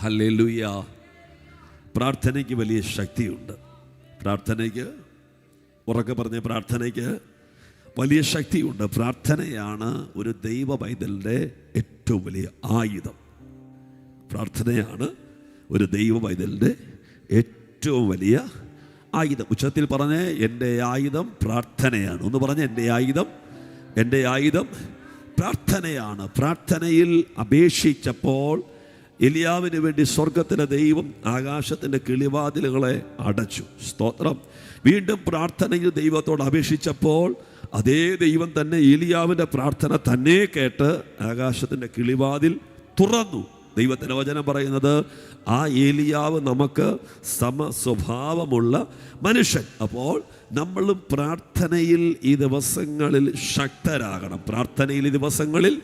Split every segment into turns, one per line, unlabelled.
Hallelujah. പ്രാർത്ഥനയ്ക്ക് വലിയ ശക്തിയുണ്ട്. പ്രാർത്ഥനയ്ക്ക്, ഉറക്കെ പറഞ്ഞ, പ്രാർത്ഥനയ്ക്ക് വലിയ ശക്തിയുണ്ട്. പ്രാർത്ഥനയാണ് ഒരു ദൈവ പൈതലിൻ്റെ ഏറ്റവും വലിയ ആയുധം. പ്രാർത്ഥനയാണ് ഒരു ദൈവ പൈതലിൻ്റെ ഏറ്റവും വലിയ ആയുധം. ഉച്ചത്തിൽ പറഞ്ഞേ, എൻ്റെ ആയുധം പ്രാർത്ഥനയാണ്. ഒന്ന് പറഞ്ഞേ, എൻ്റെ ആയുധം പ്രാർത്ഥനയാണ്. പ്രാർത്ഥനയിൽ അപേക്ഷിച്ചപ്പോൾ എലിയാവിന് വേണ്ടി സ്വർഗത്തിലെ ദൈവം ആകാശത്തിൻ്റെ കിളിവാതിലുകളെ അടച്ചു. സ്തോത്രം. വീണ്ടും പ്രാർത്ഥനയിൽ ദൈവത്തോട് അപേക്ഷിച്ചപ്പോൾ അതേ ദൈവം തന്നെ എലിയാവിൻ്റെ പ്രാർത്ഥന തന്നെ കേട്ട് ആകാശത്തിൻ്റെ കിളിവാതിൽ തുറന്നു. ദൈവത്തിൻ്റെ വചനം പറയുന്നത് ആ ഏലിയാവ് നമുക്ക് സമസ്വഭാവമുള്ള മനുഷ്യൻ. അപ്പോൾ നമ്മളും പ്രാർത്ഥനയിൽ ഈ ദിവസങ്ങളിൽ ശക്തരാകണം. പ്രാർത്ഥനയിൽ ഈ ദിവസങ്ങളിൽ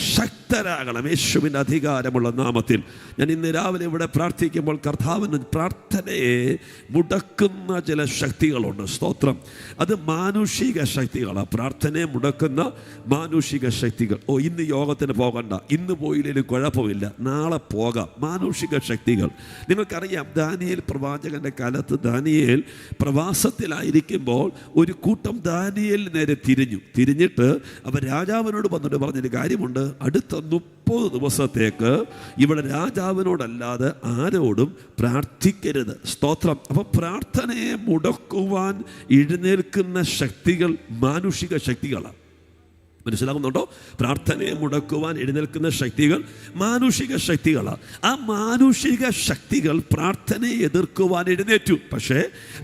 ശക്തരാകണം. യേശുവിൻ്റെ അധികാരമുള്ള നാമത്തിൽ ഞാൻ ഇന്ന് രാവിലെ ഇവിടെ പ്രാർത്ഥിക്കുമ്പോൾ കർത്താവിന് പ്രാർത്ഥനയെ മുടക്കുന്ന ചില ശക്തികളുണ്ട്. സ്തോത്രം. അത് മാനുഷിക ശക്തികളാണ്. പ്രാർത്ഥനയെ മുടക്കുന്ന മാനുഷിക ശക്തികൾ. ഇന്ന് യോഗത്തിന് പോകണ്ട, ഇന്ന് പോയില്ലെങ്കിലും കുഴപ്പമില്ല, നാളെ പോകാം. മാനുഷിക ശക്തികൾ. നിങ്ങൾക്കറിയാം, ദാനിയേൽ പ്രവാചകന്റെ കാലത്ത് ദാനിയേൽ പ്രവാസത്തിലായിരിക്കുമ്പോൾ ഒരു കൂട്ടം ദാനിയേൽ നേരെ തിരിഞ്ഞിട്ട് അവർ രാജാവിനോട് വന്നിട്ട് പറഞ്ഞൊരു കാര്യമുണ്ട്. അടുത്ത 30 ദിവസത്തേക്ക് ഇവിടെ രാജാവിനോടല്ലാതെ ആരോടും പ്രാർത്ഥിക്കരുത്. സ്തോത്രം. അപ്പോൾ പ്രാർത്ഥനയെ മുടക്കുവാൻ എഴുന്നേൽക്കുന്ന ശക്തികൾ മാനുഷിക ശക്തികളാണ്. മനസ്സിലാകുന്നുണ്ടോ? പ്രാർത്ഥനയെ മുടക്കുവാൻ എഴുന്നേൽക്കുന്ന ശക്തികൾ മാനുഷിക ശക്തികളാണ്. ആ മാനുഷിക ശക്തികൾ പ്രാർത്ഥനയെ എതിർക്കുവാൻ എഴുന്നേറ്റു. പക്ഷേ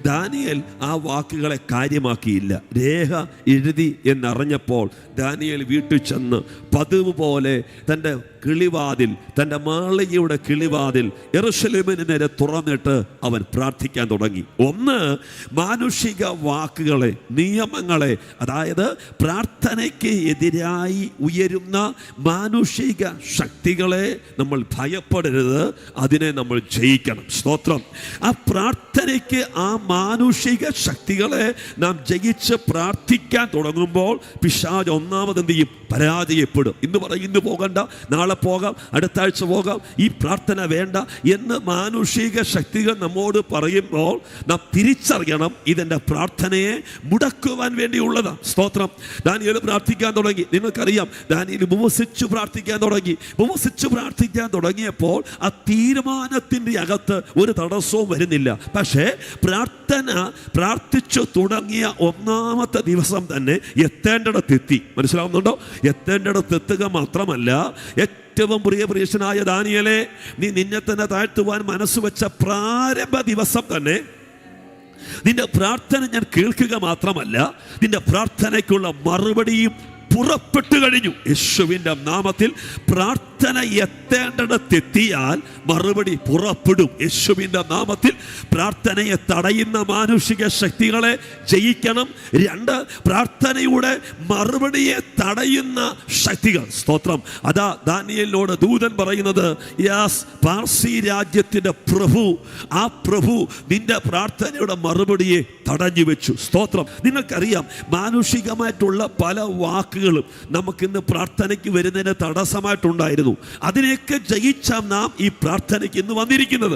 ദാനിയേൽ ആ വാക്കുകളെ കാര്യമാക്കിയില്ല. രേഖ എഴുതി എന്നറിഞ്ഞപ്പോൾ ദാനിയേൽ വീട്ടിൽ ചെന്ന് പതിവ് പോലെ തൻ്റെ കിളിവാതിൽ, തൻ്റെ മാളികയുടെ കിളിവാതിൽ യെരൂശലേമിന് നേരെ തുറന്നിട്ട് അവൻ പ്രാർത്ഥിക്കാൻ തുടങ്ങി. ഒന്ന്, മാനുഷിക വാക്കുകളെ, നിയമങ്ങളെ, അതായത് പ്രാർത്ഥനയ്ക്ക് എതിരായി ഉയരുന്ന മാനുഷിക ശക്തികളെ നമ്മൾ ഭയപ്പെടരുത്, അതിനെ നമ്മൾ ജയിക്കണം. സ്തോത്രം. ആ പ്രാർത്ഥനയ്ക്ക് ആ മാനുഷിക ശക്തികളെ നാം ജയിച്ച് പ്രാർത്ഥിക്കാൻ തുടങ്ങുമ്പോൾ പിശാച് ഒന്നാമത് എന്ത് ചെയ്യും? പരാജയപ്പെടും. ഇന്ന് പറയും, ഇന്ന് പോകണ്ട, നാളെ പോകാം, അടുത്ത ആഴ്ച പോകാം, ഈ പ്രാർത്ഥന വേണ്ട എന്ന് മാനുഷിക ശക്തികൾ നമ്മോട് പറയുമ്പോൾ നാം തിരിച്ചറിയണം, ഇതെൻ്റെ പ്രാർത്ഥനയെ മുടക്കുവാൻ വേണ്ടിയുള്ളതാണ്. സ്തോത്രം. ദാനിയേൽ പ്രാർത്ഥിക്കാൻ തുടങ്ങി. നിങ്ങൾക്കറിയാം, ദാനിയേൽ ഉപവസിച്ചു പ്രാർത്ഥിക്കാൻ തുടങ്ങിയപ്പോൾ ആ തീരുമാനത്തിൻ്റെ അകത്ത് ഒരു തടസ്സവും വരുന്നില്ല. പക്ഷേ പ്രാർത്ഥിച്ചു തുടങ്ങിയ ഒന്നാമത്തെ ദിവസം തന്നെ എത്തേണ്ടിടത്തെത്തി. മനസ്സിലാവുന്നുണ്ടോ? എത്തേണ്ടിടത്തെത്തുക മാത്രമല്ല, ഏറ്റവും പ്രിയനായ ദാനിയേലേ, നീ നിന്നെ തന്നെ താഴ്ത്തുവാൻ മനസ്സ് വെച്ച പ്രാരംഭ ദിവസം തന്നെ നിന്റെ പ്രാർത്ഥന ഞാൻ കേൾക്കുക മാത്രമല്ല, നിന്റെ പ്രാർത്ഥനയ്ക്കുള്ള മറുപടിയും പുറപ്പെട്ടു കഴിഞ്ഞു. യേശുവിൻ്റെ നാമത്തിൽ പ്രാർത്ഥന എത്തേണ്ടിടത്തെത്തിയാൽ മറുപടി പുറപ്പെടും. യേശുവിൻ്റെ നാമത്തിൽ പ്രാർത്ഥനയെ തടയുന്ന മാനുഷിക ശക്തികളെ ജയിക്കണം. 2, പ്രാർത്ഥനയുടെ മറുപടിയെ തടയുന്ന ശക്തികൾ. സ്തോത്രം. അതാ ദാനിയേലിനോട് ദൂതൻ പറയുന്നത്, യാസ്, പാർസി രാജ്യത്തിൻ്റെ പ്രഭു, ആ പ്രഭു നിന്റെ പ്രാർത്ഥനയുടെ മറുപടിയെ തടഞ്ഞു വെച്ചു. സ്തോത്രം. നിങ്ങൾക്കറിയാം, മാനുഷികമായിട്ടുള്ള പല വാക്കുകളും നമുക്കിന്ന് പ്രാർത്ഥനയ്ക്ക് വരുന്നതിന് തടസ്സമായിട്ടുണ്ടായിരുന്നു. അതിനെയൊക്കെ ജയിച്ച നാം ഈ പ്രാർത്ഥനയ്ക്ക് ഇന്ന് വന്നിരിക്കുന്നത്.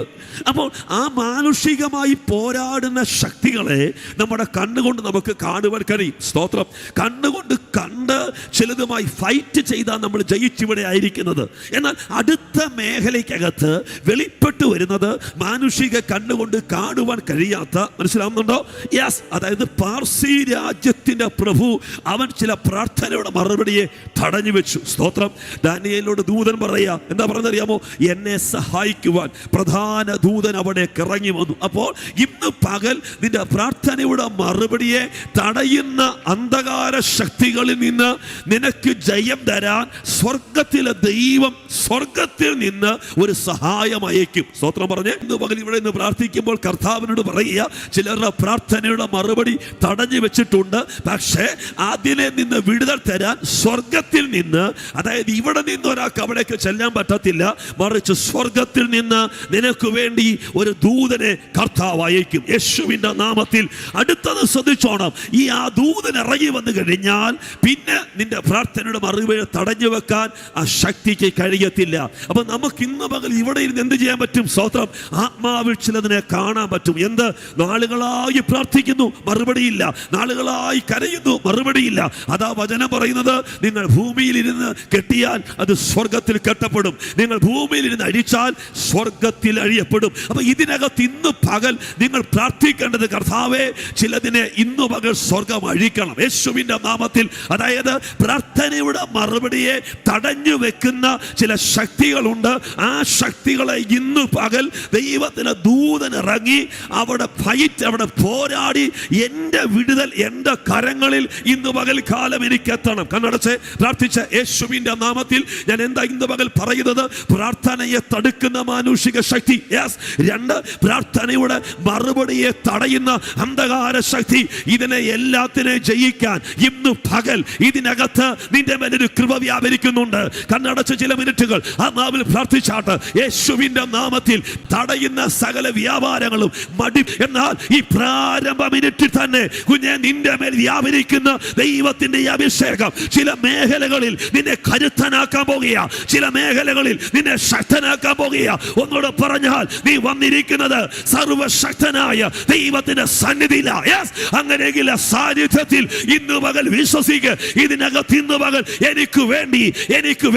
അപ്പോൾ ആ മാനുഷികമായി പോരാടുന്ന ശക്തികളെ നമ്മുടെ കണ്ണുകൊണ്ട് നമുക്ക് കാണുവാൻ കഴിയും. സ്തോത്രം. കണ്ണുകൊണ്ട് കണ്ട് ചിലതുമായി ഫൈറ്റ് ചെയ്താൽ നമ്മൾ ജയിച്ചിവിടെ ആയിരിക്കുന്നത്. എന്നാൽ അടുത്ത മേഖലയ്ക്കകത്ത് വെളിപ്പെട്ടു വരുന്നത് മാനുഷിക കണ്ണുകൊണ്ട് കാണുവാൻ കഴിയാത്ത, മനസ്സിലാവുന്നുണ്ടോ? യെസ്. അതായത് പാർസി രാജ്യത്തിൻ്റെ പ്രഭു അവൻ ചില പ്രാർത്ഥനയുടെ മറുപടിയെ തടഞ്ഞു വെച്ചു. സ്തോത്രം. ദാനിയേലിനോട് ദൂതൻ പറയാ, എന്താ പറഞ്ഞറിയാമോ? എന്നെ സഹായിക്കുവാൻ പ്രധാന ദൂതൻ അവിടെ ഇറങ്ങി വന്നു. അപ്പോൾ ഇന്ന് പകൽ നിന്റെ പ്രാർത്ഥനയുടെ മറുപടിയെ തടയുന്ന അന്ധകാര ശക്തികളിൽ നിന്ന് നിനക്ക് ജയം തരാൻ സ്വർഗത്തിലെ ദൈവം സ്വർഗത്തിൽ നിന്ന് ഒരു സഹായം അയക്കും. സ്തോത്രം പറഞ്ഞ് ഇന്ന് പകൽ ഇവിടെ നിന്ന് പ്രാർത്ഥിക്കുമ്പോൾ കർത്താവിനോട് പറയുക, ചിലരുടെ പ്രാർത്ഥനയുടെ മറുപടി തടഞ്ഞു വെച്ചിട്ടുണ്ട്, പക്ഷേ അതിനെ നിന്ന് വിടുതൽ തരാൻ സ്വർഗത്തിൽ നിന്ന്, അതായത് ഇവിടെ നിന്ന് ഒരാൾക്ക് അവിടെ അവിടേക്ക് ചെല്ലാൻ പറ്റത്തില്ല. മറിച്ച് സ്വർഗത്തിൽ നിന്ന് നിനക്ക് വേണ്ടി ഒരു ദൂതനെ കർത്താവ് അയക്കും യേശുവിൻ്റെ നാമത്തിൽ. അടുത്തത് ശ്രദ്ധിച്ചോണം. ആ ദൂതൻ ഇറങ്ങി വന്നു കഴിഞ്ഞാൽ പിന്നെ നിന്റെ പ്രാർത്ഥനയുടെ മറുപടി തടഞ്ഞു വെക്കാൻ ആ ശക്തിക്ക് കഴിയത്തില്ല. അപ്പൊ നമുക്ക് ഇന്ന് പകൽ ഇവിടെ ഇരുന്ന് എന്ത് ചെയ്യാൻ പറ്റും? സ്തോത്രം. ആത്മാവിൽ ചിലതിനെ കാണാൻ പറ്റും. എന്ത്? നാളുകളായി പ്രാർത്ഥിക്കുന്നു, മറുപടിയില്ല. നാളുകളായി കരയുന്നു, മറുപടിയില്ല. അതാ വചനം പറയുന്നത്, നിങ്ങൾ ഭൂമിയിൽ ഇരുന്ന് കെട്ടിയാൽ അത് സ്വർഗത്തിൽ കെട്ടപ്പെടും, നിങ്ങൾ ഭൂമിയിൽ ഇരുന്ന് അഴിച്ചാൽ സ്വർഗത്തിൽ അഴിയപ്പെടും. അപ്പൊ ഇതിനകത്ത് ഇന്ന് പകൽ നിങ്ങൾ പ്രാർത്ഥിക്കേണ്ടത്, കർത്താവേ ചിലതിനെ ഇന്ന് പകൽ സ്വർഗം അഴിക്കണം യേശുവിൻ്റെ നാമത്തിൽ. അതായത് പ്രാർത്ഥനയുടെ മറുപടിയെ തടഞ്ഞു വെക്കുന്ന ചില ശക്തികളുണ്ട്. ആ ശക്തികളെ ഇന്ന് പകൽ ദൈവത്തിന് ദൂതൻ ഇറങ്ങി അവിടെ ഫൈറ്റ്, അവിടെ പോരാടി എൻ്റെ വിടുതൽ എൻ്റെ കരങ്ങളിൽ ഇന്ന് പകൽ കാലം എനിക്ക് എത്തണം. കണ്ണടച്ച് പ്രാർത്ഥിച്ച യേശുവിൻ്റെ നാമത്തിൽ ഞാൻ എന്താ ഇന്ന് പകൽ പറയുന്നത്? പ്രാർത്ഥനയെ തടുക്കുന്ന മാനുഷിക ശക്തി. യെസ്. 2, പ്രാർത്ഥനയുടെ മറുപടിയെ തടയുന്ന അന്ധകാര ശക്തി. ഇതിനെ എല്ലാത്തിനെ ജയിക്കാൻ ഇന്ന് പകൽ ഇതിനകത്ത് നിന്റെ മേലൊരു കൃപ വ്യാപരിക്കുന്നുണ്ട്. കണ്ണടച്ച് ചില മിനിറ്റുകൾ ആത്മാവിൽ പ്രാർത്ഥിച്ചാട്ട് യേശുവിൻ്റെ നാമത്തിൽ തടയുന്ന സകല വ്യാപാരങ്ങളും മടി. എന്നാൽ ഈ പ്രാരംഭ മിനിറ്റിൽ തന്നെ കുഞ്ഞെ നിന്റെ മേൽ വ്യാപരിക്കുന്ന ദൈവത്തിന്റെ അഭിഷേകം ചില മേഖലകളിൽ നിന്നെ കരുത്തനാക്കാൻ പോകുക, ചില മേഖലകളിൽ നിന്നെ ശക്തനാക്കാൻ പോകുക. ഒന്നുകൂടെ പറഞ്ഞാൽ, നീ വന്നിരിക്കുന്നത് സർവശക്തനായ ദൈവത്തിന്റെ സന്നിധിയിലാണ്. അങ്ങനെയെങ്കിൽ സാന്നിധ്യത്തിൽ ഇന്ന് പകൽ വിശ്വസിക്കുക. ഇതിനകത്ത് ഇന്ന് പകൽ എനിക്ക്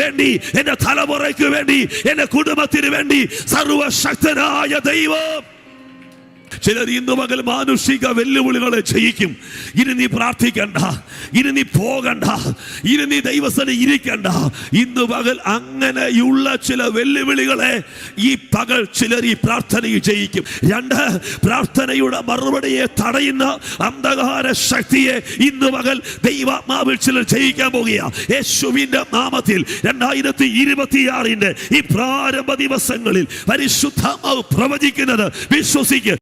വേണ്ടി എന്റെ തലമുറയ്ക്ക് വേണ്ടി എന്റെ കുടുംബത്തിന് വേണ്ടി സർവശക്തനായ ദൈവം. ചിലർ ഇന്ന് പകൽ മാനുഷിക വെല്ലുവിളികളെ ജയിക്കും. ഇനി നീ പ്രാർത്ഥിക്കണ്ട, ഇനി നീ പോകണ്ട, ഇനി നീ ദൈവസ്ഥനെ ഇരിക്കണ്ട. ഇന്ന് പകൽ അങ്ങനെയുള്ള ചില വെല്ലുവിളികളെ ഈ പകൽ ചിലർ ഈ പ്രാർത്ഥനയിൽ ജയിക്കും. 2, പ്രാർത്ഥനയുടെ മറുപടിയെ തടയുന്ന അന്ധകാര ശക്തിയെ ഇന്ന് പകൽ ദൈവാത്മാവിൽ ചിലർ ജയിക്കാൻ പോകുക യേശുവിന്റെ നാമത്തിൽ. 2026 ഈ പ്രാരംഭ ദിവസങ്ങളിൽ പരിശുദ്ധാത്മാവ് പ്രവചിക്കുന്നത് വിശ്വസിക്കുക.